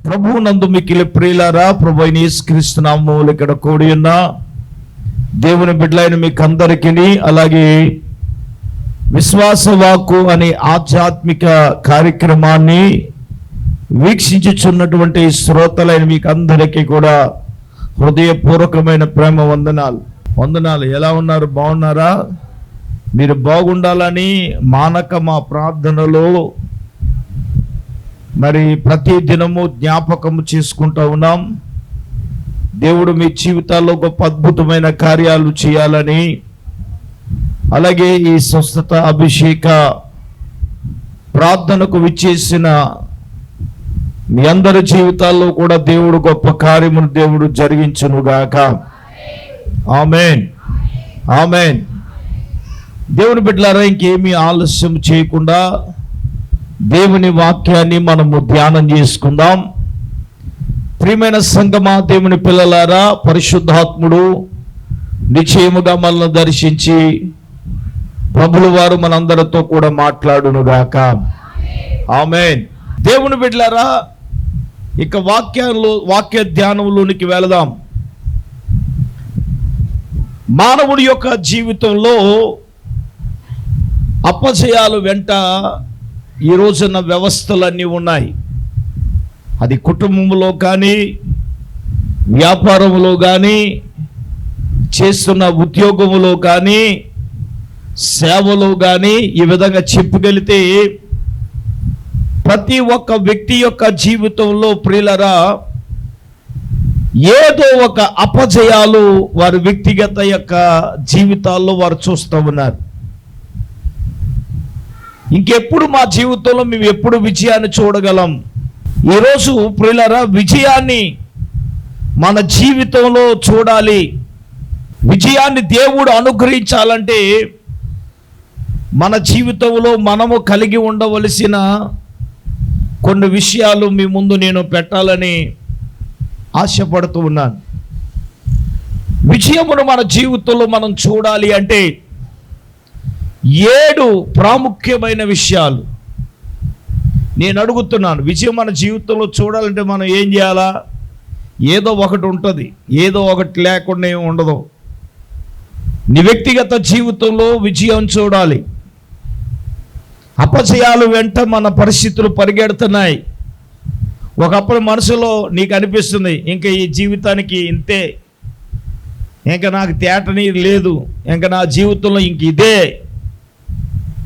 ప్రభు నందు మిక్కిలి ప్రియులారా, ప్రభు అయిన యేసుక్రీస్తు నామములో ఇక్కడ కూడి ఉన్న దేవుని బిడ్డలైన మీకు అందరికీ, అలాగే విశ్వాస వాక్కు అనే ఆధ్యాత్మిక కార్యక్రమాన్ని వీక్షించుచున్నటువంటి శ్రోతలైన మీకు అందరికీ కూడా హృదయపూర్వకమైన ప్రేమ వందనాలు. ఎలా ఉన్నారు? బాగున్నారా? మీరు బాగుండాలని మానక మా ప్రార్థనలో మరి ప్రతి దినము జ్ఞాపకము చేసుకుంటూ ఉన్నాం. దేవుడు మీ జీవితాల్లో గొప్ప అద్భుతమైన కార్యాలు చేయాలని, అలాగే ఈ స్వస్థత అభిషేక ప్రార్థనకు విచ్చేసిన మీ అందరి జీవితాల్లో కూడా దేవుడు గొప్ప కార్యమును దేవుడు జరిగించునుగాక. ఆమేన్, ఆమేన్. దేవుని బిడ్డలారా, ఇంకేమీ ఆలస్యం చేయకుండా దేవుని వాక్యాన్ని మనము ధ్యానం చేసుకుందాం. ప్రియమైన సంగమా, దేవుని పిల్లలారా, పరిశుద్ధాత్ముడు నిశ్చయముగా మనల్ని దర్శించి ప్రభుల వారు మనందరితో కూడా మాట్లాడునుగాక. ఆమేన్. దేవుని బిడ్డలారా, ఇక వాక్య ధ్యానంలోనికి వెళదాం. మానవుడి యొక్క జీవితంలో అపజయాలు వెంట ఈ రోజున వ్యవస్థలన్నీ ఉన్నాయి. అది కుటుంబంలో కానీ, వ్యాపారంలో కానీ, చేస్తున్న ఉద్యోగంలో కానీ, సేవలో కానీ, ఈ విధంగా చెప్పుకెళితే ప్రతి ఒక్క వ్యక్తి యొక్క జీవితంలో ప్రియులరా ఏదో ఒక అపజయాలు వారి వ్యక్తిగత యొక్క జీవితాల్లో వారు చూస్తూ ఉన్నారు. ఇంకెప్పుడు మా జీవితంలో మేము ఎప్పుడు విజయాన్ని చూడగలం? ఈరోజు ప్రియులారా, విజయాన్ని మన జీవితంలో చూడాలి. విజయాన్ని దేవుడు అనుగ్రహించాలంటే మన జీవితంలో మనము కలిగి ఉండవలసిన కొన్ని విషయాలు మీ ముందు నేను పెట్టాలని ఆశపడుతూ ఉన్నాను. విజయమును మన జీవితంలో మనం చూడాలి అంటే 7 ప్రాముఖ్యమైన విషయాలు నేను అడుగుతున్నాను. విజయం మన జీవితంలో చూడాలంటే మనం ఏం చేయాలా? ఏదో ఒకటి ఉంటుంది, ఏదో ఒకటి లేకుండా ఏమి ఉండదు. నీ వ్యక్తిగత జీవితంలో విజయం చూడాలి. అపజయాలు వెంట మన పరిస్థితులు పరిగెడుతున్నాయి. ఒకప్పుడు మనసులో నీకు అనిపిస్తుంది, ఇంకా ఈ జీవితానికి ఇంతే, ఇంకా నాకు తేటని లేదు, ఇంకా నా జీవితంలో ఇంక ఇదే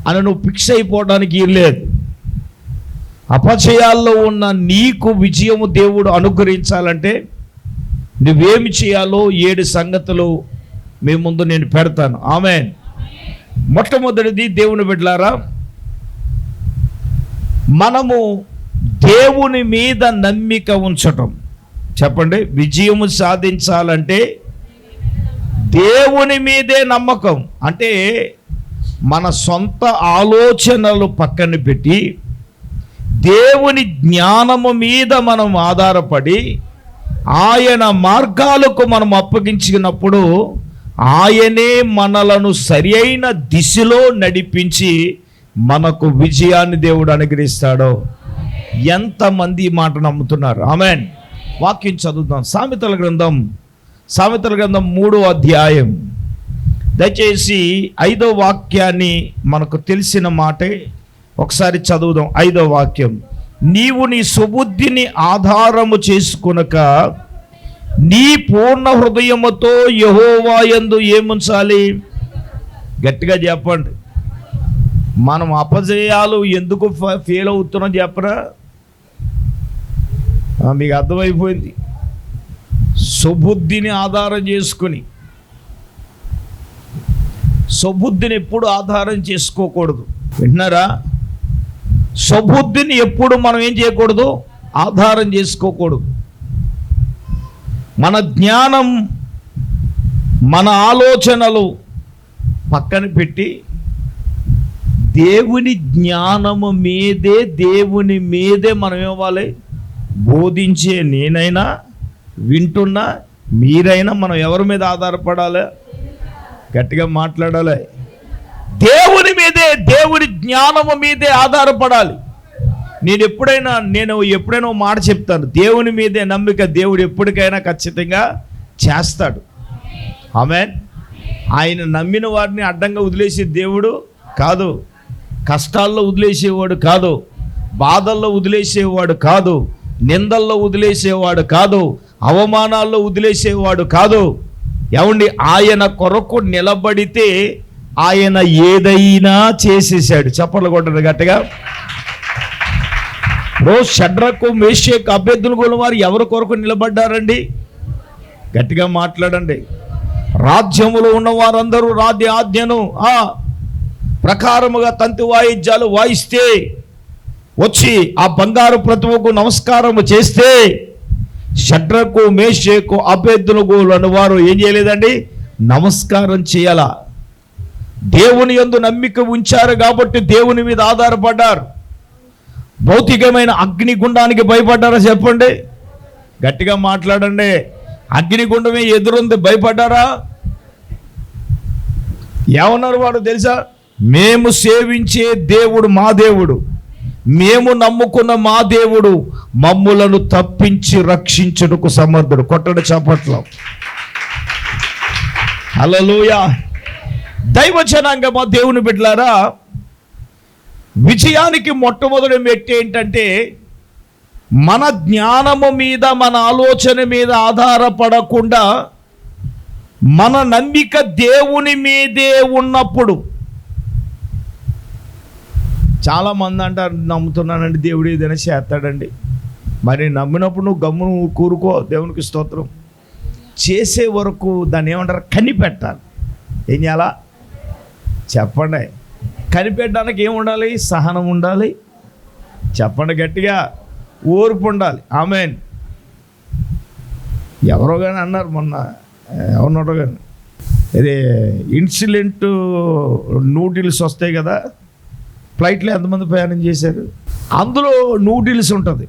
అని నువ్వు ఫిక్స్ అయిపోవడానికి లేదు. అపజయాల్లో ఉన్న నీకు విజయము దేవుడు అనుగ్రహించాలంటే నువ్వేమి చేయాలో 7 సంగతులు మీ ముందు నేను పెడతాను. ఆమేన్. మొట్టమొదటిది, దేవుని బిడ్డలారా, మనము దేవుని మీద నమ్మిక ఉంచటం. చెప్పండి, విజయము సాధించాలంటే దేవుని మీదే నమ్మకం. అంటే మన సొంత ఆలోచనలు పక్కన పెట్టి దేవుని జ్ఞానము మీద మనం ఆధారపడి ఆయన మార్గాలకు మనం అప్పగించినప్పుడు ఆయనే మనలను సరి అయిన దిశలో నడిపించి మనకు విజయాన్ని దేవుడు అనుగ్రహిస్తాడో. ఎంతమంది ఈ మాట నమ్ముతున్నారు? ఆమేన్. వాక్యం చదువుతాం. సామెతల గ్రంథం 3వ అధ్యాయం, దయచేసి 5వ వాక్యాన్ని మనకు తెలిసిన మాటే ఒకసారి చదువుదాం. 5వ వాక్యం, నీవు నీ సుబుద్ధిని ఆధారము చేసుకొనక నీ పూర్ణ హృదయముతో యెహోవా యందు ఏముంచాలి? గట్టిగా చెప్పండి. మనం అపజయాలు ఎందుకు ఫెయిల్ అవుతున్నాం చెప్పరా? మీకు అర్థమైపోయింది. సుబుద్ధిని ఆధారం చేసుకుని, సుబుద్ధిని ఎప్పుడు ఆధారం చేసుకోకూడదు. విన్నారా? సుబుద్ధిని ఎప్పుడు మనం ఏం చేయకూడదు? ఆధారం చేసుకోకూడదు. మన జ్ఞానం, మన ఆలోచనలు పక్కన పెట్టి దేవుని జ్ఞానము మీదే, దేవుని మీదే మనం ఇవ్వాలి. బోధించే నేనైనా, వింటున్నా మీరైనా మనం ఎవరి మీద ఆధారపడాలి? గట్టిగా మాట్లాడాలి. దేవుని మీదే, దేవుని జ్ఞానము మీదే ఆధారపడాలి. నేను ఎప్పుడైనా ఓ మాట చెప్తాను, దేవుని మీదే నమ్మిక దేవుడు ఎప్పటికైనా ఖచ్చితంగా చేస్తాడు. ఆమేన్. ఆయన నమ్మిన వారిని అడ్డంగా వదిలేసే దేవుడు కాదు, కష్టాల్లో వదిలేసేవాడు కాదు, బాధల్లో వదిలేసేవాడు కాదు, నిందల్లో వదిలేసేవాడు కాదు, అవమానాల్లో వదిలేసేవాడు కాదు. ఏమండి, ఆయన కొరకు నిలబడితే ఆయన ఏదైనా చేసేసాడు. చప్పట్లు కొట్టండి గట్టిగా. షడ్రకు మేషకు అబేద్నెగోల వారు ఎవరి కొరకు నిలబడ్డారండి? గట్టిగా మాట్లాడండి. రాజ్యములో ఉన్న వారందరూ ఆజ్ఞను ప్రకారముగా తంతి వాయిద్యాలు వాయిస్తే వచ్చి ఆ బంగారు ప్రతిమకు నమస్కారము చేస్తే షడ్రకు మేషకు అబేద్నెగోలు అనే వారు ఏం చేయలేదండి? నమస్కారం చేయాల. దేవుని యందు నమ్మిక ఉంచారు కాబట్టి దేవుని మీద ఆధారపడ్డారు. భౌతికమైన అగ్నిగుండానికి భయపడ్డారా? చెప్పండి, గట్టిగా మాట్లాడండి. అగ్నిగుండమే ఎదురుంది, భయపడ్డారా? ఏమన్నారు వాడు తెలుసా? మేము సేవించే దేవుడు మా దేవుడు, మేము నమ్ముకున్న మా దేవుడు మమ్ములను తప్పించి రక్షించుటకు సమర్థుడు. కొట్టడు చప్పట్లో. హల్లెలూయా. దైవ జనాంగమా, దేవుని బిడ్డలారా, విజయానికి మొట్టమొదటి మెట్టు ఏంటంటే మన జ్ఞానము మీద, మన ఆలోచన మీద ఆధారపడకుండా మన నమ్మిక దేవుని మీదే ఉన్నప్పుడు. చాలామంది అంటారు, నమ్ముతున్నానండి, దేవుడు ఏదైనా చేస్తాడండి. మరి నమ్మినప్పుడు నువ్వు గమ్మును కూరుకో, దేవునికి స్తోత్రం. చేసే వరకు దాన్ని ఏమంటారు? కనిపెట్టాలి. ఏం చేయాలా? చెప్పండి. కనిపెట్టడానికి ఏముండాలి? సహనం ఉండాలి. చెప్పండి గట్టిగా. ఓర్పు ఉండాలి. ఆమేన్. ఎవరో కానీ అన్నారు మొన్న, ఎవరినో కానీ, ఇది ఇన్సులింట్ నూడిల్స్ వస్తాయి కదా, ఫ్లైట్లో ఎంతమంది ప్రయాణం చేశారు? అందులో నూడిల్స్ ఉంటుంది,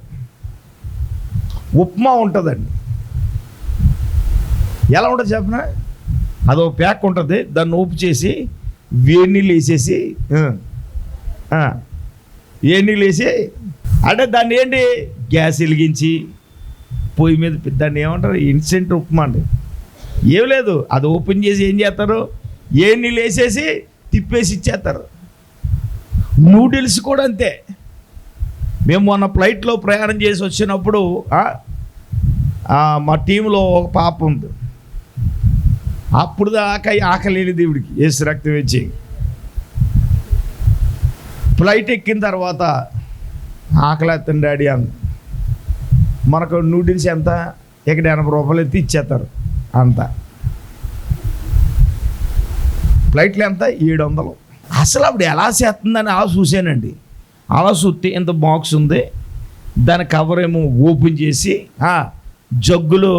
ఉప్మా ఉంటుందండి. ఎలా ఉంటుంది చెప్పనా? అదో ప్యాక్ ఉంటుంది, దాన్ని ఊపు చేసి వేడి నీళ్ళు వేసేసి అంటే దాన్ని ఏంటి, గ్యాస్ వెలిగించి పొయ్యి మీద దాన్ని ఏమంటారు? ఇన్స్టెంట్ ఉప్మా అండి. ఏం లేదు, అది ఓపెన్ చేసి ఏం చేస్తారు? ఏ నీళ్ళు వేసేసి తిప్పేసి ఇచ్చేస్తారు. నూడిల్స్ కూడా అంతే. మేము మొన్న ఫ్లైట్లో ప్రయాణం చేసి వచ్చినప్పుడు మా టీంలో ఒక పాప ఉంది. అప్పుడు దాకా ఆకలేని దేవుడికి యేసు రక్తం ఇచ్చి ఫ్లైట్ ఎక్కిన తర్వాత ఆకలేస్తుంది డాడీ అంది. మనకు నూడిల్స్ ఎంత? ఇక్కడ 80 రూపాయలు ఎత్తి ఇచ్చేస్తారు అంత. ఫ్లైట్లో ఎంత? 700. అసలు అప్పుడు ఎలా చేస్తుందని అలా చూశానండి. అలా చూస్తే ఇంత బాక్స్ ఉంది, దాని కవర్ ఏమో ఓపెన్ చేసి జగ్గులో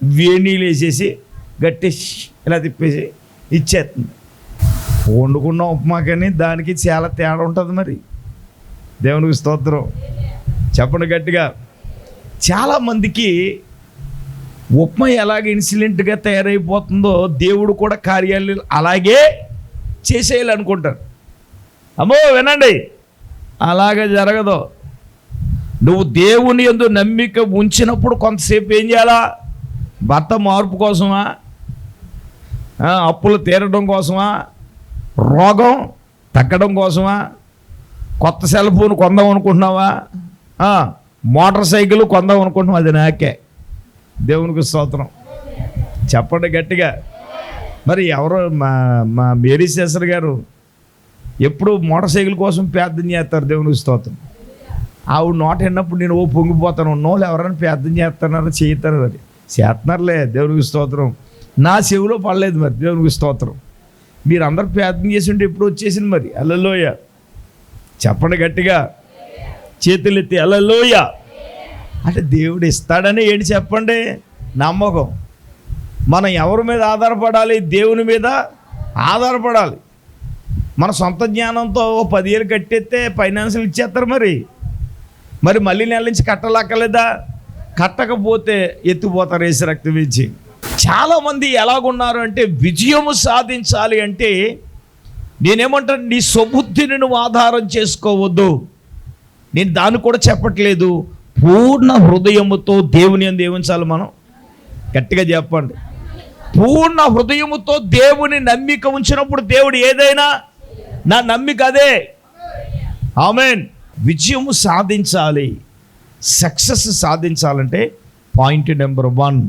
వేణీలు వేసేసి గట్టి ఇలా తిప్పేసి ఇచ్చేస్తుంది. వండుకున్న ఉప్మా కానీ దానికి చాలా తేడా ఉంటుంది. మరి దేవునికి స్తోత్రం. చెప్పండి గట్టిగా. చాలామందికి ఉప్మా ఎలాగ ఇన్సిడెంట్గా తయారైపోతుందో దేవుడు కూడా కార్యాలు అలాగే చేసేయాలనుకుంటారు. అమ్మో వినండి, అలాగే జరగదు. నువ్వు దేవుని యందు నమ్మిక ఉంచినప్పుడు కొంతసేపు ఏం చేయాలా? భర్త మార్పు కోసమా, అప్పులు తీరడం కోసమా, రోగం తగ్గడం కోసమా, కొత్త సెల్ ఫోన్ కొందాం అనుకుంటున్నావా, మోటార్ సైకిల్ కొందాం అనుకుంటున్నావా? అది నాకే. దేవునికి స్తోత్రం. చెప్పండి గట్టిగా. మరి ఎవరో మా మేరీ శేషర్ గారు ఎప్పుడు మోటార్ సైకిల్ కోసం ప్రార్థన చేస్తారు. దేవునికి స్తోత్రం. ఆవిడ నోట విన్నప్పుడు నేను పొంగిపోతాను. ఉన్నోళ్ళు ఎవరైనా ప్రార్థన చేస్తున్నారో చేస్తారు, అది చేస్తున్నారులే. దేవునికి స్తోత్రం. నా చెవిలో పడలేదు. మరి దేవునికి స్తోత్రం. మీరు అందరు ప్రార్థన చేసి ఉంటే ఎప్పుడు వచ్చేసింది. మరి హల్లెలూయా. చెప్పండి గట్టిగా, చేతులెత్తి హల్లెలూయా. అంటే దేవుడు ఇస్తాడని ఏంటి చెప్పండి? నమ్మకం. మనం ఎవరి మీద ఆధారపడాలి? దేవుని మీద ఆధారపడాలి. మన సొంత జ్ఞానంతో 10,000 కట్టేస్తే ఫైనాన్షియల్ ఇచ్చేస్తారు. మరి మళ్ళీ నెల నుంచి కట్టలేదా? కట్టకపోతే ఎత్తుపోతారు యేసు రక్తం ఇచ్చి. చాలామంది ఎలాగున్నారు అంటే, విజయము సాధించాలి అంటే నేనేమంటాను, నీ స్వబుద్ధిని నువ్వు ఆధారం చేసుకోవద్దు. నేను దాన్ని కూడా చెప్పట్లేదు. పూర్ణ హృదయముతో దేవుని యందు ఏమించాలి మనం? గట్టిగా చెప్పండి. పూర్ణ హృదయముతో దేవుని నమ్మిక ఉంచినప్పుడు దేవుడు ఏదైనా, నా నమ్మిక అదే. ఆమేన్. విజయము సాధించాలి, సక్సెస్ సాధించాలంటే పాయింట్ నెంబర్ 1,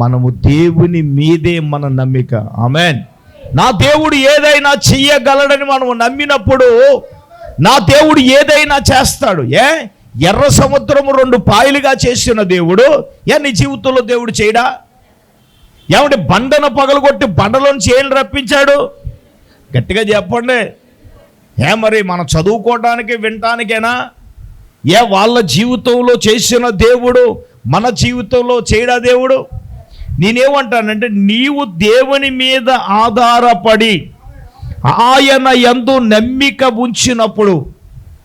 మనము దేవుని మీదే మన నమ్మిక. ఆమేన్. నా దేవుడు ఏదైనా చెయ్యగలడని మనం నమ్మినప్పుడు నా దేవుడు ఏదైనా చేస్తాడు. ఎర్ర సముద్రము 2 పాయలుగా చేసిన దేవుడు నీ జీవితంలో దేవుడు చేయడా? ఏమంటే బండను పగలగొట్టి బండలోంచి ఏం రప్పించాడు? గట్టిగా చెప్పండి. మరి మనం చదువుకోవడానికి వినటానికేనా? వాళ్ళ జీవితంలో చేసిన దేవుడు మన జీవితంలో చేయడా దేవుడు? నేనేమంటానంటే, నీవు దేవుని మీద ఆధారపడి ఆయన యందు నమ్మిక ఉంచినప్పుడు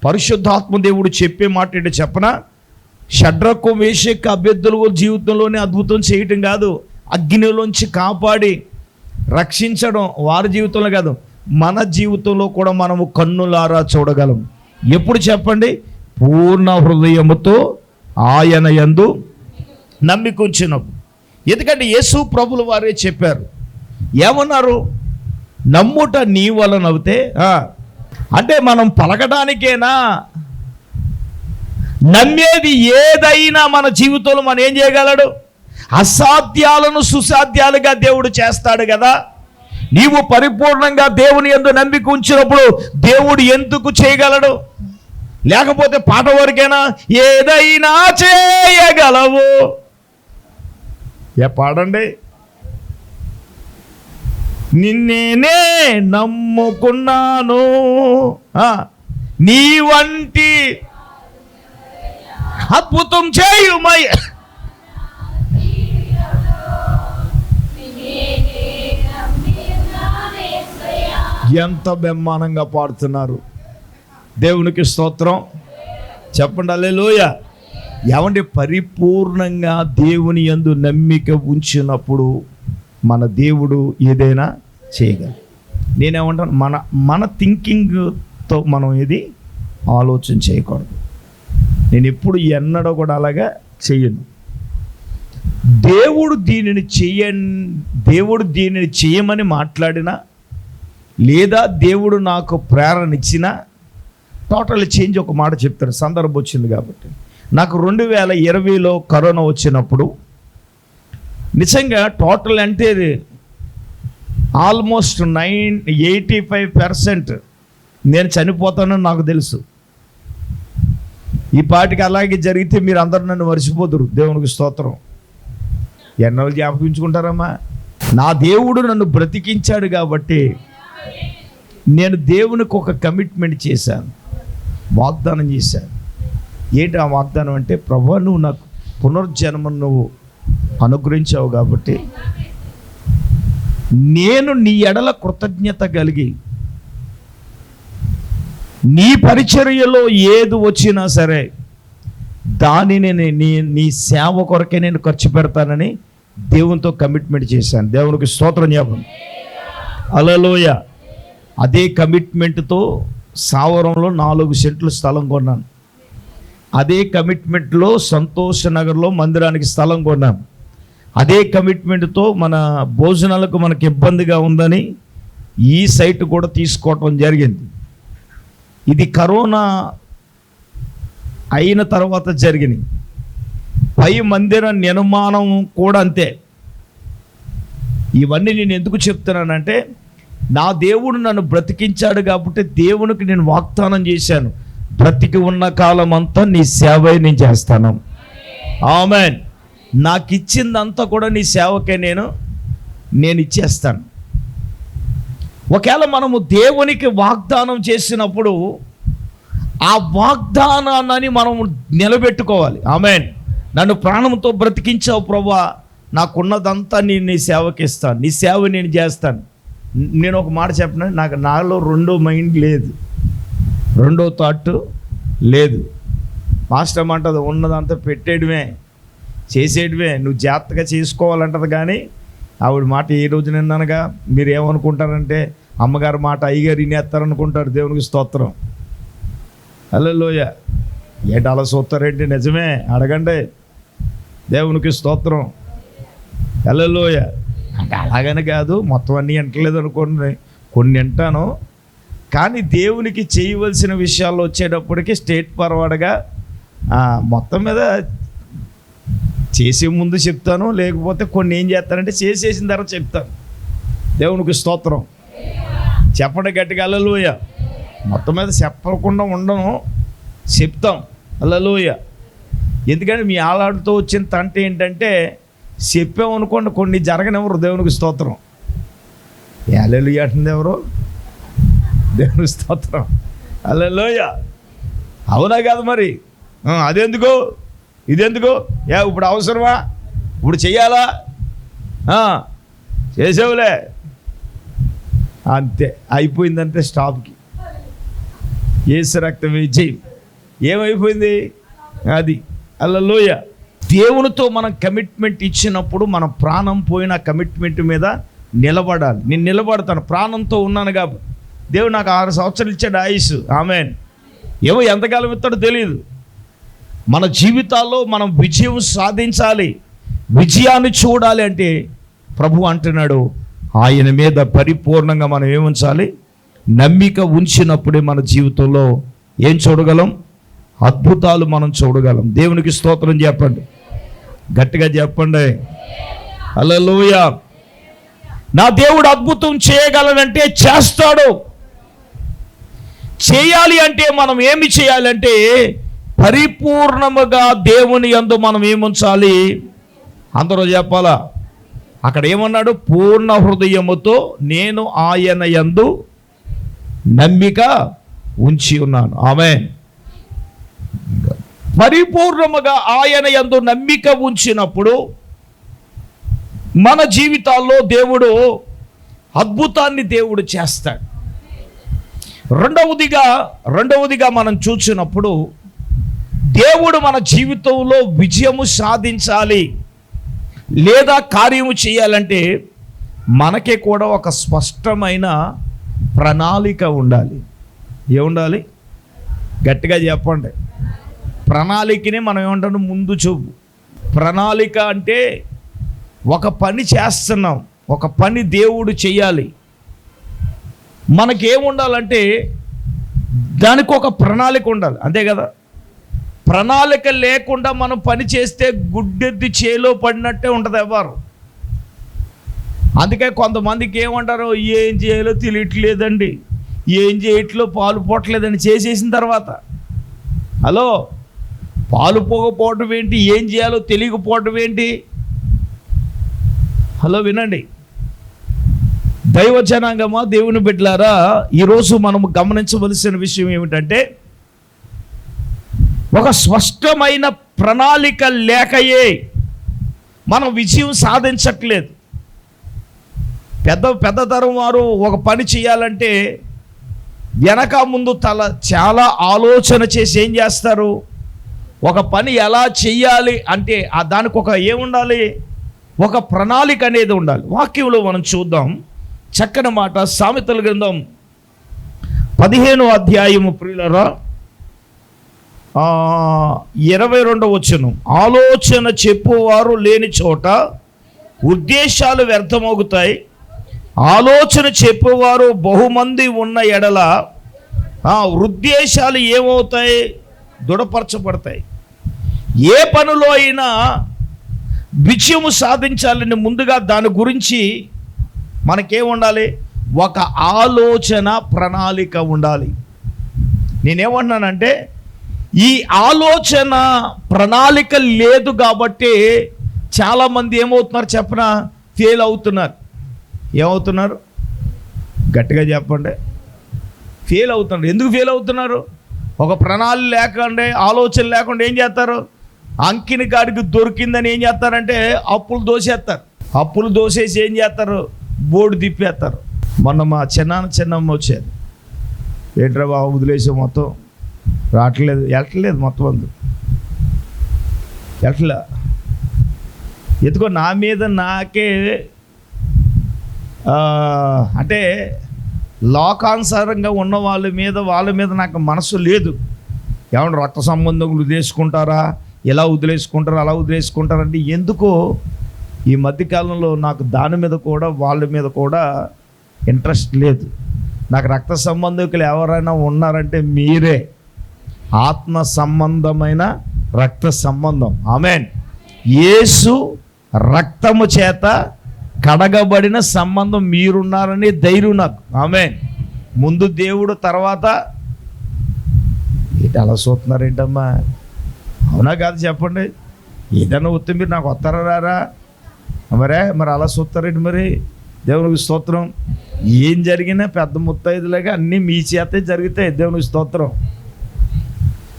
పరిశుద్ధాత్మ దేవుడు చెప్పే మాట ఏంటో చెప్పనా? షడ్రకు మేషకు అభ్యర్థుల జీవితంలోనే అద్భుతం చేయటం కాదు, అగ్నిలోంచి కాపాడి రక్షించడం వారి జీవితంలో కాదు, మన జీవితంలో కూడా మనము కన్నులారా చూడగలం. ఎప్పుడు చెప్పండి? పూర్ణ హృదయముతో ఆయన యందు నమ్మిక ఉంచినప్పుడు. ఎందుకంటే యేసు ప్రభులు వారే చెప్పారు. ఏమన్నారు? నమ్ముట నీ వలన అవుతే, అంటే మనం పలకడానికేనా? నమ్మేది ఏదైనా మన జీవితంలో మనం ఏం చేయగలడు? అసాధ్యాలను సుసాధ్యాలుగా దేవుడు చేస్తాడు కదా. నీవు పరిపూర్ణంగా దేవుని యందు నమ్మిక ఉంచినప్పుడు దేవుడు ఎందుకు చేయగలడు? లేకపోతే పాట వరకేనా? ఏదైనా చేయగలవు. పాడండి. నిన్నేనే నమ్ముకున్నాను, నీ వంటి అద్భుతం చేయుమై. ఎంత బ్రహ్మాండంగా పాడుతున్నారు. దేవునికి స్తోత్రం. చెప్పండి హల్లెలూయా. ఏమంటే పరిపూర్ణంగా దేవుని యందు నమ్మిక ఉంచినప్పుడు మన దేవుడు ఏదైనా చేయగలరు. నేనేమంటాను, మన థింకింగ్తో మనం ఇది ఆలోచన చేయకూడదు. నేను ఎప్పుడు ఎన్నడూ కూడా అలాగా చెయ్యను. దేవుడు దీనిని చేయమని మాట్లాడినా, లేదా దేవుడు నాకు ప్రేరణ ఇచ్చినా టోటల్ చేంజ్. ఒక మాట చెప్తాను, సందర్భం వచ్చింది కాబట్టి. నాకు 2020లో కరోనా వచ్చినప్పుడు నిజంగా టోటల్ అంటే ఆల్మోస్ట్ 85% నేను చనిపోతానని నాకు తెలుసు. ఈ పాటికి అలాగే జరిగితే మీరు అందరూ నన్ను మర్చిపోతురు. దేవునికి స్తోత్రం. ఎన్నో జ్ఞాపకించుకుంటారమ్మా. నా దేవుడు నన్ను బ్రతికించాడు కాబట్టి నేను దేవునికి ఒక కమిట్మెంట్ చేశాను, వాగ్దానం చేశాను. ఏంటి ఆ వాగ్దానం అంటే, ప్రభువా నువ్వు నాకు పునర్జన్మను నువ్వు అనుగ్రహించావు కాబట్టి నేను నీ ఎడల కృతజ్ఞత కలిగి నీ పరిచర్యలో ఏది వచ్చినా సరే దానిని నీ సేవ కొరకే నేను ఖర్చు పెడతానని దేవునితో కమిట్మెంట్ చేశాను. దేవునికి స్తోత్రం చెప్పండి. హల్లెలూయా. అదే కమిట్మెంట్తో సావరంలో 4 సెంట్లు స్థలం కొన్నాను. అదే కమిట్మెంట్లో సంతోష నగర్లో మందిరానికి స్థలం కొన్నాను. అదే కమిట్మెంట్తో మన భోజనాలకు మనకు ఇబ్బందిగా ఉందని ఈ సైట్ కూడా తీసుకోవటం జరిగింది. ఇది కరోనా అయిన తర్వాత జరిగింది. పై మందిర నిర్మాణం కూడా అంతే. ఇవన్నీ నేను ఎందుకు చెప్తున్నానంటే, నా దేవుడు నన్ను బ్రతికించాడు కాబట్టి దేవునికి నేను వాగ్దానం చేశాను, బ్రతికి ఉన్న కాలం అంతా నీ సేవే నేను చేస్తాను. ఆమేన్. నాకు ఇచ్చిందంతా కూడా నీ సేవకే నేను ఇచ్చేస్తాను. ఒకవేళ మనము దేవునికి వాగ్దానం చేసినప్పుడు ఆ వాగ్దానాన్ని మనము నిలబెట్టుకోవాలి. ఆమేన్. నన్ను ప్రాణంతో బ్రతికించావు ప్రభువా, నాకున్నదంతా నేను నీ సేవకి ఇస్తాను, నీ సేవ నేను చేస్తాను. నేను ఒక మాట చెప్పను, నాలో రెండో మైండ్ లేదు, రెండో థాట్ లేదు. మాస్టర్ ఏమంటుంది, ఉన్నదంతా పెట్టేయడమే, చేసేయడమే, నువ్వు జాగ్రత్తగా చేసుకోవాలంటది. కానీ ఆవిడ మాట ఏ రోజు నిన్ననగా మీరు ఏమనుకుంటారంటే, అమ్మగారి మాట అయ్యగారు వినేస్తారనుకుంటారు. దేవునికి స్తోత్రం. హల్లెలూయా. ఏంటి అలా చూస్తారేంటి? నిజమే, అడగండి. దేవునికి స్తోత్రం. హల్లెలూయా. అంటే అలాగని కాదు, మొత్తం అన్నీ వింటలేదు అనుకోండి, కొన్ని వింటాను. కానీ దేవునికి చేయవలసిన విషయాల్లో వచ్చేటప్పటికి స్టేట్ ఫార్వర్డ్గా మొత్తం మీద చేసే ముందు చెప్తాను, లేకపోతే కొన్ని ఏం చేస్తానంటే చేసేసిన తర్వాత చెప్తాను. దేవునికి స్తోత్రం. చెప్పండి గట్టిగా హల్లెలూయా. మొత్తం మీద చెప్పకుండా ఉండను, చెప్తాం. హల్లెలూయా. ఎందుకంటే మీ ఆలాడుతూ వచ్చిన తంట ఏంటంటే చెప్పామనుకోండి కొన్ని జరగనివ్వరు. దేవునికి స్తోత్రం. హల్లెలూయా అంటుంది ఎవరు? దేవునికి స్తోత్రం. హల్లెలూయా. అవునా కాదు మరి? అదెందుకు ఇదెందుకు? ఇప్పుడు అవసరమా? ఇప్పుడు చెయ్యాలా? చేసావులే అంతే, అయిపోయిందంటే స్టాప్కి. యేసు రక్తం విజయం ఏమైపోయింది అది. హల్లెలూయా. దేవునితో మనం కమిట్మెంట్ ఇచ్చినప్పుడు మన ప్రాణం పోయిన కమిట్మెంట్ మీద నిలబడాలి. నేను నిలబడతాను, ప్రాణంతో ఉన్నాను కాబట్టి. దేవుడు నాకు 6 సంవత్సరాలు ఇచ్చాడు ఆయుష్. ఆమేన్. ఏమో ఎంతకాలం ఇస్తాడో తెలియదు. మన జీవితాల్లో మనం విజయం సాధించాలి, విజయాన్ని చూడాలి అంటే ప్రభు అంటున్నాడు, ఆయన మీద పరిపూర్ణంగా మనం ఏముంచాలి? నమ్మిక ఉంచినప్పుడే మన జీవితంలో ఏం చూడగలం? అద్భుతాలు మనం చూడగలం. దేవునికి స్తోత్రం చెప్పండి, గట్టిగా చెప్పండి. హల్లెలూయా. నా దేవుడు అద్భుతం చేయగలనంటే చేస్తాడు. చేయాలి అంటే మనం ఏమి చేయాలంటే పరిపూర్ణముగా దేవుని యందు మనం ఏముంచాలి? అందరూ చెప్పాలా? అక్కడ ఏమన్నాడు? పూర్ణ హృదయముతో నేను ఆయన యందు నమ్మిక ఉంచి ఉన్నాను. ఆమేన్. పరిపూర్ణముగా ఆయన యందు నమ్మిక ఉంచినప్పుడు మన జీవితాల్లో దేవుడు అద్భుతాన్ని దేవుడు చేస్తాడు. రెండవదిగా మనం చూసినప్పుడు దేవుడు మన జీవితంలో విజయము సాధించాలి లేదా కార్యము చేయాలంటే మనకే కూడా ఒక స్పష్టమైన ప్రణాళిక ఉండాలి. ఏముండాలి? గట్టిగా చెప్పండి. ప్రణాళికనే మనం ఏమంటాం? ముందు చూపు. ప్రణాళిక అంటే ఒక పని చేస్తున్నాం, ఒక పని దేవుడు చేయాలి. మనకేముండాలంటే దానికి ఒక ప్రణాళిక ఉండాలి, అంతే కదా? ప్రణాళిక లేకుండా మనం పని చేస్తే గుడ్డెద్ది చేలో పడినట్టే ఉంటుంది ఎవరు. అందుకే కొంతమందికి ఏమంటారు? ఏం చేయాలో తెలియట్లేదండి, ఏం చేయట్లో పాలు పోవట్లేదని చేసేసిన తర్వాత. హలో, పాలు పోకపోవటం ఏంటి? ఏం చేయాలో తెలియకపోవటం ఏంటి? హలో వినండి, దైవ జనాంగమా, దేవుని బిడ్డలారా, ఈరోజు మనం గమనించవలసిన విషయం ఏమిటంటే ఒక స్పష్టమైన ప్రణాళిక లేకయే మనం విజయం సాధించట్లేదు. పెద్ద తరం వారు ఒక పని చేయాలంటే వెనక ముందు చాలా ఆలోచన చేసి ఏం చేస్తారు? ఒక పని ఎలా చెయ్యాలి అంటే దానికి ఒక ఏముండాలి? ఒక ప్రణాళిక అనేది ఉండాలి. వాక్యంలో మనం చూద్దాం చక్కని మాట. సామెతల గ్రంథం 15వ అధ్యాయము ప్రియులారా 22వ వచనం. ఆలోచన చెప్పువారు లేని చోట ఉద్దేశాలు వ్యర్థమవుతాయి, ఆలోచన చెప్పువారు బహుమంది ఉన్న ఎడల ఉద్దేశాలు ఏమవుతాయి? దృఢపరచబడతాయి. ఏ పనిలో అయినా విజయము సాధించాలని ముందుగా దాని గురించి మనకేముండాలి? ఒక ఆలోచన ప్రణాళిక ఉండాలి. నేనేమంటున్నానంటే ఈ ఆలోచన ప్రణాళిక లేదు కాబట్టి చాలామంది ఏమవుతున్నారు చెప్పనా? ఫెయిల్ అవుతున్నారు. ఏమవుతున్నారు? గట్టిగా చెప్పండి. ఫెయిల్ అవుతున్నారు. ఎందుకు ఫెయిల్ అవుతున్నారు? ఒక ప్రణాళిక లేకుండా, ఆలోచన లేకుండా ఏం చేస్తారు? అంకిని కాడికి దొరికిందని ఏం చేస్తారంటే అప్పులు దోసేస్తారు. అప్పులు దోసేసి ఏం చేస్తారు? బోర్డు తిప్పేస్తారు. మొన్న మా చిన్నమ్మ వచ్చారు. ఏంట్రా బాబు వదిలేసి మొత్తం వెళ్ళట్లేదు మొత్తం అందు ఎట్లా ఎందుకో నా మీద నాకే అంటే లోకానుసారంగా ఉన్న వాళ్ళ మీద నాకు మనసు లేదు. ఏమన్నా రక్త సంబంధం వదిలేసుకుంటారా, ఇలా వదిలేసుకుంటారా, అలా వదిలేసుకుంటారంటే ఎందుకో ఈ మధ్యకాలంలో నాకు దాని మీద కూడా వాళ్ళ మీద కూడా ఇంట్రెస్ట్ లేదు. నాకు రక్త సంబంధికులు ఎవరైనా ఉన్నారంటే మీరే. ఆత్మ సంబంధమైన రక్త సంబంధం. ఆమేన్. యేసు రక్తము చేత కడగబడిన సంబంధం మీరున్నారని ధైర్యం నాకు. ఆమేన్. ముందు దేవుడు, తర్వాత ఏంటి అలా చూస్తున్నారేంటమ్మా? అవునా కాదు చెప్పండి. ఏదైనా వస్తే మీరు నాకు వస్తారా రారా? మరి అలా చూస్తారేంటి? మరి దేవునికి స్తోత్రం. ఏం జరిగినా పెద్ద ముత్తైదులాగా అన్నీ మీ చేతే జరుగుతాయి. దేవునికి స్తోత్రం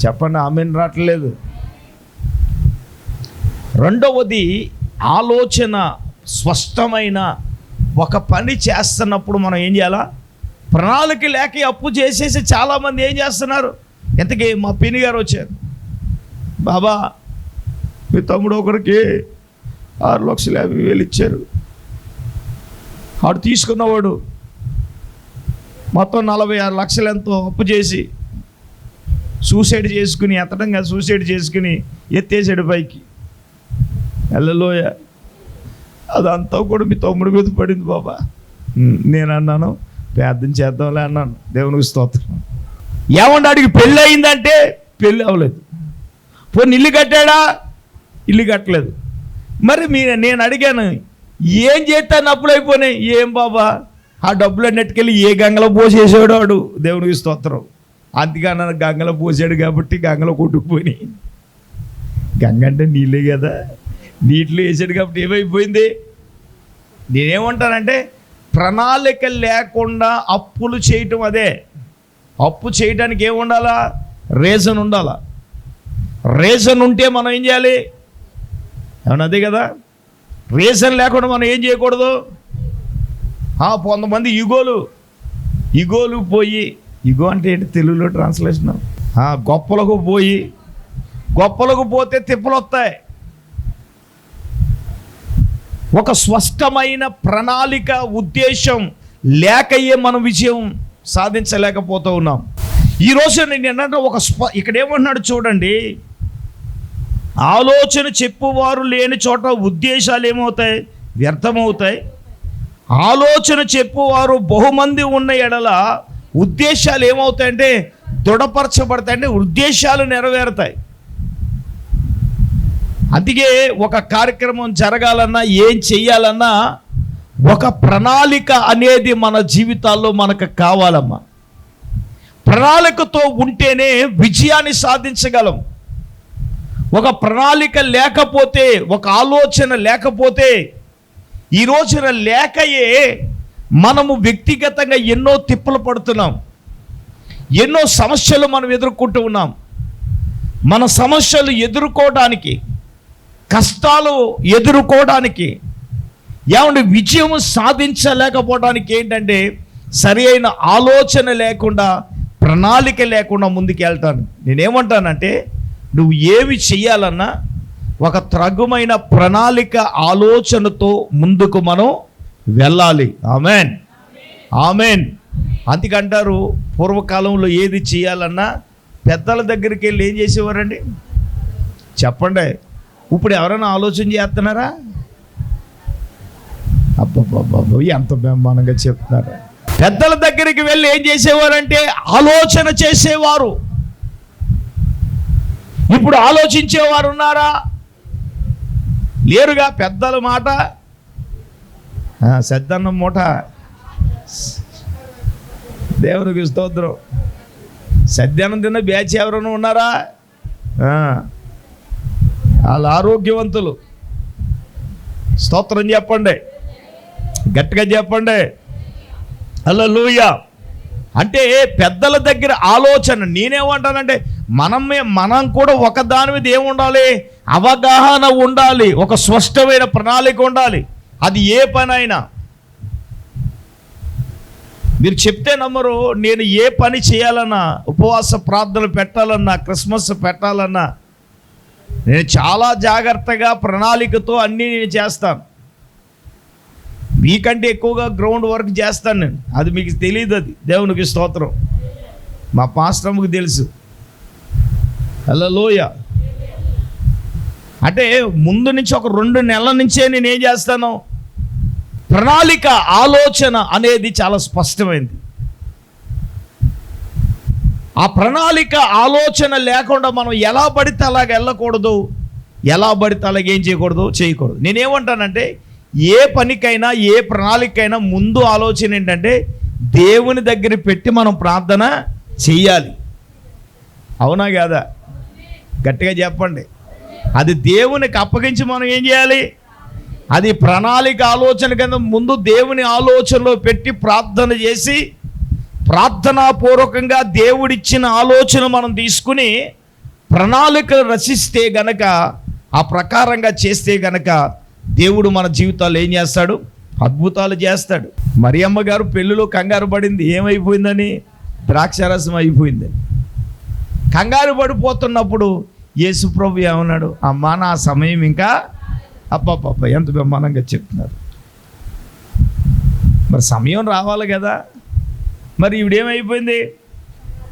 చెప్పండి. ఆమేన్ రావట్లేదు. రెండవది, ఆలోచన స్పష్టమైన ఒక పని చేస్తున్నప్పుడు మనం ఏం చేయాలా? ప్రణాళిక లేక అప్పు చేసేసి చాలామంది ఏం చేస్తున్నారు? ఎంతకీ మా పిన్ని గారు వచ్చారు, బాబా మీ తమ్ముడు ఒకరికి 6,50,000 ఇచ్చారు. వాడు తీసుకున్నవాడు మొత్తం 46 లక్షలు ఎంతో అప్పు చేసి సూసైడ్ చేసుకుని, ఎత్తడంగా సూసైడ్ చేసుకుని ఎత్తేసాడు పైకి. హల్లెలూయా. అదంతా కూడా మీ తమ్ముడి మీద పడింది బాబా. నేను అన్నాను ప్రార్థన చేద్దాంలే అన్నాను. దేవునికి స్తోత్రం. ఏమంటే అడిగి పెళ్ళి అయిందంటే పెళ్ళి అవ్వలేదు. పోనీ ఇల్లు కట్టాడా? ఇల్లు కట్టలేదు. మరి నేను అడిగాను ఏం చేస్తాను, అప్పులు అయిపోయినాయి. ఏం బాబా ఆ డబ్బులన్నిటికెళ్ళి ఏ గంగలో పోసేసాడు వాడు. దేవునికి స్తోత్రం. అందుకన్నా గంగలో పోసాడు కాబట్టి గంగలో కొట్టుకుపోయినాయి. గంగ అంటే నీళ్ళే కదా, నీటిలో వేసాడు కాబట్టి ఏమైపోయింది. నేనేమంటానంటే ప్రణాళిక లేకుండా అప్పులు చేయటం అదే. అప్పు చేయడానికి ఏమి ఉండాలా? రీజన్ ఉండాలా. రీజన్ ఉంటే మనం ఏం చేయాలి? ఏమన్నా అదే కదా. రీజన్ లేకుండా మనం ఏం చేయకూడదు. కొంతమంది ఇగోలు పోయి, ఇగో అంటే ఏంటి తెలుగులో ట్రాన్స్లేషన్? గొప్పలకు పోతే తిప్పలు వస్తాయి. ఒక స్పష్టమైన ప్రణాళిక, ఉద్దేశం లేకయే మనం విజయం సాధించలేకపోతూ ఉన్నాం. ఈరోజు నేను ఏంటంటే ఇక్కడ ఏమంటున్నాడు చూడండి, ఆలోచన చెప్పువారు లేని చోట ఉద్దేశాలు ఏమవుతాయి? వ్యర్థమవుతాయి. ఆలోచన చెప్పువారు బహుమంది ఉన్న ఎడల ఉద్దేశాలు ఏమవుతాయంటే దృఢపరచబడతాయి, అంటే ఉద్దేశాలు నెరవేరుతాయి. అందుకే ఒక కార్యక్రమం జరగాలన్నా, ఏం చెయ్యాలన్నా ఒక ప్రణాళిక అనేది మన జీవితాల్లో మనకు కావాలమ్మా. ప్రణాళికతో ఉంటేనే విజయాన్ని సాధించగలం. ఒక ప్రణాళిక లేకపోతే, ఒక ఆలోచన లేకపోతే, ఈ రోజున లేకయే మనము వ్యక్తిగతంగా ఎన్నో తిప్పలు పడుతున్నాం, ఎన్నో సమస్యలు మనం ఎదుర్కొంటూ ఉన్నాం. మన సమస్యలు ఎదుర్కోవడానికి, కష్టాలు ఎదుర్కోవడానికి, ఏమంటే విజయం సాధించలేకపోవడానికి ఏంటంటే సరి అయిన ఆలోచన లేకుండా, ప్రణాళిక లేకుండా ముందుకు వెళ్తాను. నేనేమంటానంటే నువ్వు ఏమి చెయ్యాలన్నా ఒక త్రగుమైన ప్రణాళిక, ఆలోచనతో ముందుకు మనం వెళ్ళాలి. Amen, amen. అందుకంటారు పూర్వకాలంలో ఏది చేయాలన్నా పెద్దల దగ్గరికి వెళ్ళి ఏం చేసేవారండి చెప్పండి. ఇప్పుడు ఎవరైనా ఆలోచన చేస్తున్నారా? అబ్బబ్బబ్బబ్బ ఎంత బ్రహ్మాండంగా చెప్తున్నారు. పెద్దల దగ్గరికి వెళ్ళి ఏం చేసేవారంటే ఆలోచన చేసేవారు. ఇప్పుడు ఆలోచించేవారు ఉన్నారా? లేరుగా. పెద్దల మాట సద్దన్నం మూట. దేవునికి స్తోత్రం. సద్దన్నం తిన్న బ్యాచ్ ఎవరైనా ఉన్నారా? వాళ్ళు ఆరోగ్యవంతులు. స్తోత్రం చెప్పండి, గట్టిగా చెప్పండి. హల్లెలూయా. అంటే పెద్దల దగ్గర ఆలోచన. నేనేమంటానంటే మనం కూడా ఒకదాని మీద ఏముండాలి? అవగాహన ఉండాలి, ఒక స్పష్టమైన ప్రణాళిక ఉండాలి. అది ఏ పని అయినా. మీరు చెప్తే నమ్మరు. నేను ఏ పని చేయాలన్నా, ఉపవాస ప్రార్థనలు పెట్టాలన్నా, క్రిస్మస్ పెట్టాలన్నా నేను చాలా జాగ్రత్తగా ప్రణాళికతో అన్నీ నేను చేస్తాను. మీకంటే ఎక్కువగా గ్రౌండ్ వర్క్ చేస్తాను నేను. అది మీకు తెలియదు. అది దేవునికి స్తోత్రం. మా పాస్టర్కి తెలుసు. హల్లెలూయా. అంటే ముందు నుంచి ఒక 2 నెలల నుంచే నేను ఏం చేస్తాను, ప్రణాళిక, ఆలోచన అనేది చాలా స్పష్టమైంది. ఆ ప్రణాళిక, ఆలోచన లేకుండా మనం ఎలా పడితే అలాగ వెళ్ళకూడదు, ఎలా పడితే అలాగ ఏం చేయకూడదు. నేనేమంటానంటే ఏ పనికైనా ఏ ప్రణాళికైనా ముందు ఆలోచన ఏంటంటే దేవుని దగ్గర పెట్టి మనం ప్రార్థన చెయ్యాలి. అవునా కాదా? గట్టిగా చెప్పండి. అది దేవునికి అప్పగించి మనం ఏం చేయాలి, అది ప్రణాళిక, ఆలోచన కింద ముందు దేవుని ఆలోచనలో పెట్టి ప్రార్థన చేసి, ప్రార్థనాపూర్వకంగా దేవుడిచ్చిన ఆలోచన మనం తీసుకుని ప్రణాళికలు రచిస్తే గనక, ఆ ప్రకారంగా చేస్తే గనక దేవుడు మన జీవితాలు ఏం చేస్తాడు, అద్భుతాలు చేస్తాడు. మరియమ్మ గారు పెళ్ళిలో కంగారు పడింది. ఏమైపోయిందని? ద్రాక్షారసం అయిపోయిందని. కంగారు పడిపోతున్నప్పుడు యేసుప్రభు ఏమన్నాడు, అమ్మా నా సమయం ఇంకా, అబ్బబ్బబ్బ ఎంత బ్రహ్మాండంగా చెప్తున్నారు. మరి సమయం రావాలి కదా. మరి ఈవిడేమైపోయింది,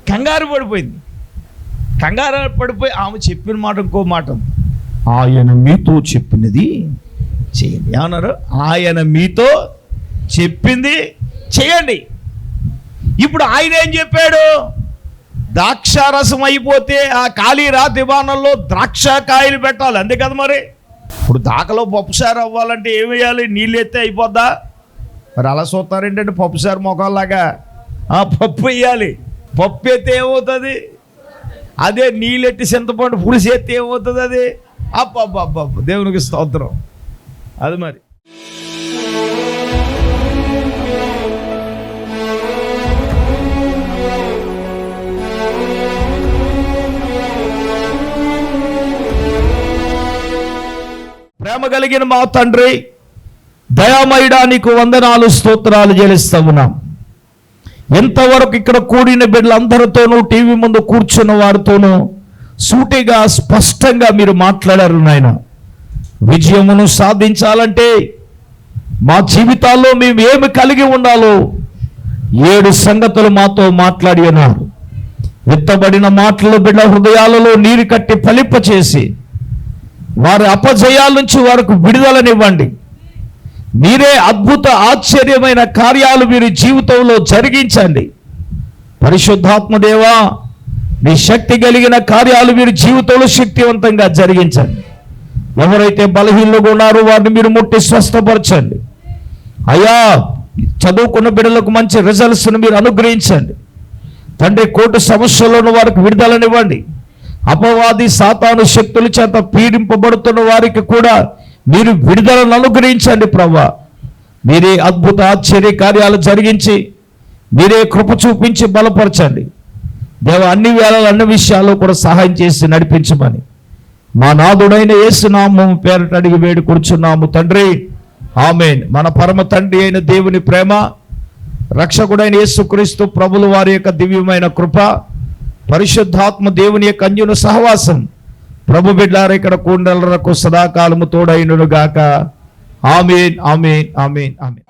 కంగారు పడిపోయింది. కంగారు పడిపోయి ఆమె చెప్పిన మాట ఇంకో మాట, ఆయన మీతో చెప్పినది చేయండి. ఏమన్నారు? ఆయన మీతో చెప్పింది చేయండి. ఇప్పుడు ఆయన ఏం చెప్పాడు, ద్రాక్షారసం అయిపోతే ఆ ఖాళీ రాతి బాణంలో ద్రాక్షకాయలు పెట్టాలి, అంతే కదా. మరి ఇప్పుడు దాకలో పప్పుసారు అవ్వాలంటే ఏం వేయాలి, నీళ్ళు ఎత్తే అయిపోద్దా? మరి అలా చూస్తారేంటంటే పప్పుసారు మొక్కల్లాగా పప్పు వేయాలి. పప్పు ఎత్తే ఏమవుతుంది, అదే నీళ్ళెట్టి చింతపండు పులుసు ఎత్తే ఏమవుతుంది, అది అబ్బబ్బబ్బ. దేవునికి స్తోత్రం. అది మరి ప్రేమ కలిగిన మా తండ్రి, దయామయుడా, నీకు వందనాలు, స్తోత్రాలు చెల్లిస్తా ఉన్నాం. ఎంతవరకు ఇక్కడ కూడిన బిడ్డలందరితోనూ, టీవీ ముందు కూర్చున్న వారితోనూ సూటిగా స్పష్టంగా మీరు మాట్లాడారు నాయన. విజయమును సాధించాలంటే మా జీవితాల్లో మేము ఏమి కలిగి ఉండాలో 7 సంగతులు మాతో మాట్లాడి ఉన్నారు. విత్తబడిన మాటలు బిడ్డ హృదయాలలో నీరు కట్టి ఫలింపచేసి వారి అపజయాల నుంచి వారికి విడుదలనివ్వండి. మీరే అద్భుత ఆశ్చర్యమైన కార్యాలు మీరు జీవితంలో జరిగించండి. పరిశుద్ధాత్మ దేవా, మీ శక్తి కలిగిన కార్యాలు మీరు జీవితంలో శక్తివంతంగా జరిగించండి. ఎవరైతే బలహీనంగా ఉన్నారో వారిని మీరు ముట్టి స్వస్థపరచండి. అయ్యా, చదువుకున్న బిడ్డలకు మంచి రిజల్ట్స్ను మీరు అనుగ్రహించండి తండ్రి. కోర్టు సమస్యలను వారికి విడుదలనివ్వండి. అపవాది సాతాను శక్తుల చేత పీడింపబడుతున్న వారికి కూడా మీరు విడుదలను అనుగ్రహించండి ప్రభువా. మీరే అద్భుత ఆశ్చర్య కార్యాలు జరిగించి మీరే కృప చూపించి బలపరచండి దేవ. అన్ని వేళలు అన్ని విషయాల్లో కూడా సహాయం చేసి నడిపించమని మా నాథుడైన యేసు నామము పేరట అడిగి వేడుకొనుచున్నాము తండ్రి, ఆమేన్. మన పరమ తండ్రి అయిన దేవుని ప్రేమ, రక్షకుడైన యేసుక్రీస్తు ప్రభుల వారి యొక్క దివ్యమైన కృప, పరిశుద్ధాత్మ దేవుని యొక్క అన్యోన్య సహవాసం ప్రభు బిడ్డలారా ఇక్కడ కూడినలకు సదాకాలము తోడైనను గాక. ఆమేన్, ఆమేన్, ఆమేన్, ఆమేన్.